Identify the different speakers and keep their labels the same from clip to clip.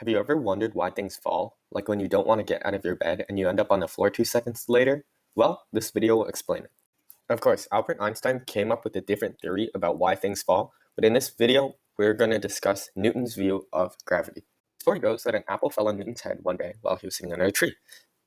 Speaker 1: Have you ever wondered why things fall, like when you don't want to get out of your bed and you end up on the floor 2 seconds later? Well, this video will explain it. Of course, Albert Einstein came up with a different theory about why things fall, but in this video, we're going to discuss Newton's view of gravity. The story goes that an apple fell on Newton's head one day while he was sitting under a tree.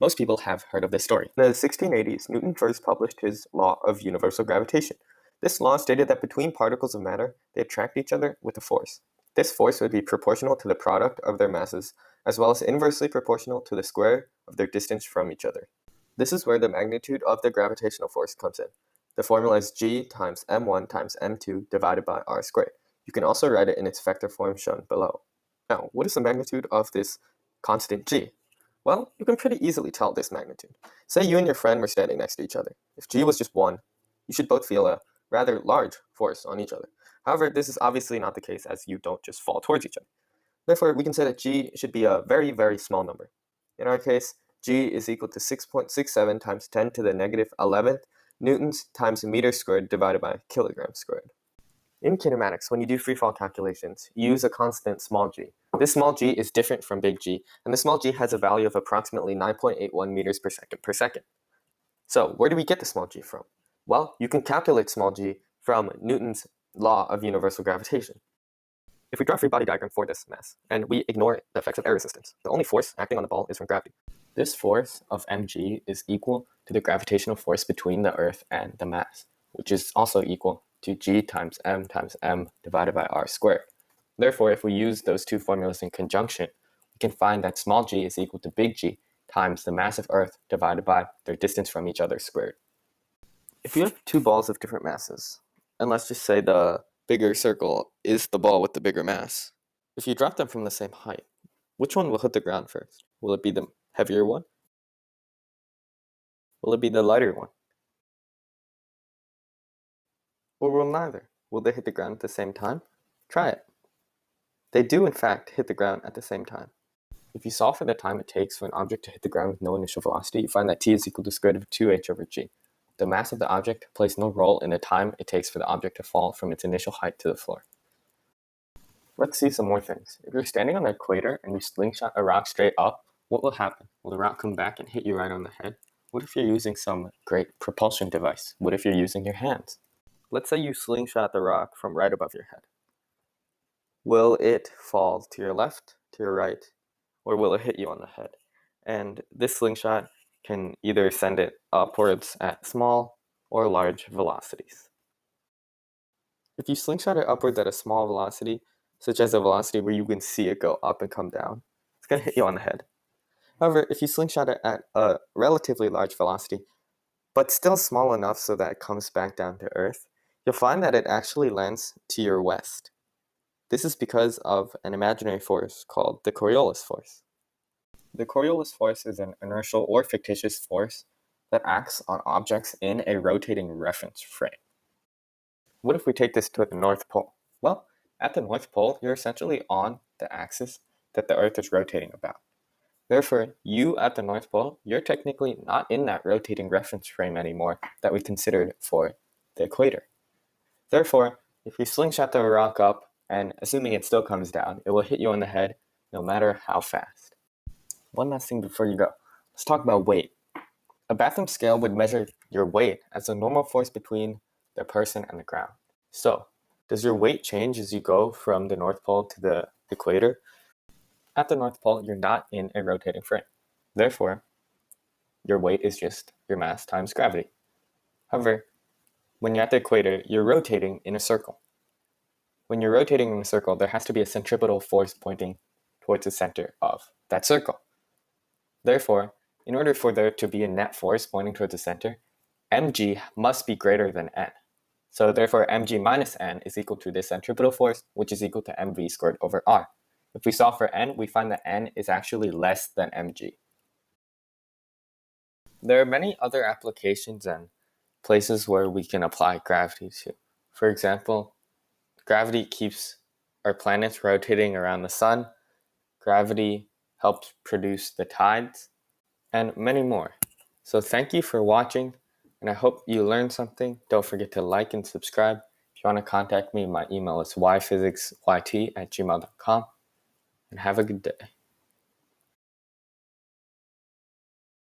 Speaker 1: Most people have heard of this story. In the 1680s, Newton first published his law of universal gravitation. This law stated that between particles of matter, they attract each other with a force. This force would be proportional to the product of their masses, as well as inversely proportional to the square of their distance from each other. This is where the magnitude of the gravitational force comes in. The formula is G times m1 times m2 divided by r squared. You can also write it in its vector form shown below. Now, what is the magnitude of this constant G? Well, you can pretty easily tell this magnitude. Say you and your friend were standing next to each other. If G was just 1, you should both feel a rather large force on each other. However, this is obviously not the case, as you don't just fall towards each other. Therefore, we can say that G should be a very, very small number. In our case, G is equal to 6.67 times 10 to the negative 11th newtons times a meter squared divided by kilograms squared. In kinematics, when you do free fall calculations, you use a constant small g. This small g is different from big G, and the small g has a value of approximately 9.81 meters per second. So, where do we get the small g from? Well, you can calculate small g from Newton's law of universal gravitation. If we draw a free body diagram for this mass, and we ignore the effects of air resistance, the only force acting on the ball is from gravity. This force of mg is equal to the gravitational force between the Earth and the mass, which is also equal to g times m divided by r squared. Therefore, if we use those two formulas in conjunction, we can find that small g is equal to big G times the mass of Earth divided by their distance from each other squared. If you have two balls of different masses, and let's just say the bigger circle is the ball with the bigger mass, if you drop them from the same height, which one will hit the ground first? Will it be the heavier one? Will it be the lighter one? Or will neither? Will they hit the ground at the same time? Try it. They do in fact hit the ground at the same time. If you solve for the time it takes for an object to hit the ground with no initial velocity, you find that t is equal to square root of 2h over g. The mass of the object plays no role in the time it takes for the object to fall from its initial height to the floor. Let's see some more things. If you're standing on the equator and you slingshot a rock straight up, what will happen? Will the rock come back and hit you right on the head? What if you're using some great propulsion device? What if you're using your hands? Let's say you slingshot the rock from right above your head. Will it fall to your left, to your right, or will it hit you on the head? And this slingshot can either send it upwards at small or large velocities. If you slingshot it upwards at a small velocity, such as a velocity where you can see it go up and come down, it's going to hit you on the head. However, if you slingshot it at a relatively large velocity, but still small enough so that it comes back down to Earth, you'll find that it actually lands to your west. This is because of an imaginary force called the Coriolis force. The Coriolis force is an inertial or fictitious force that acts on objects in a rotating reference frame. What if we take this to the North Pole? Well, at the North Pole, you're essentially on the axis that the Earth is rotating about. Therefore, you at the North Pole, you're technically not in that rotating reference frame anymore that we considered for the equator. Therefore, if you slingshot the rock up, and assuming it still comes down, it will hit you on the head no matter how fast. One last thing before you go. Let's talk about weight. A bathroom scale would measure your weight as the normal force between the person and the ground. So, does your weight change as you go from the North Pole to the equator? At the North Pole, you're not in a rotating frame. Therefore, your weight is just your mass times gravity. However, when you're at the equator, you're rotating in a circle. When you're rotating in a circle, there has to be a centripetal force pointing towards the center of that circle. Therefore, in order for there to be a net force pointing towards the center, mg must be greater than n. So therefore, mg minus n is equal to this centripetal force, which is equal to mv squared over r. If we solve for n, we find that n is actually less than mg. There are many other applications and places where we can apply gravity to. For example, gravity keeps our planets rotating around the sun. Gravity helps produce the tides, and many more. So thank you for watching, and I hope you learned something. Don't forget to like and subscribe. If you want to contact me, my email is yphysicsyt@gmail.com, and have a good day.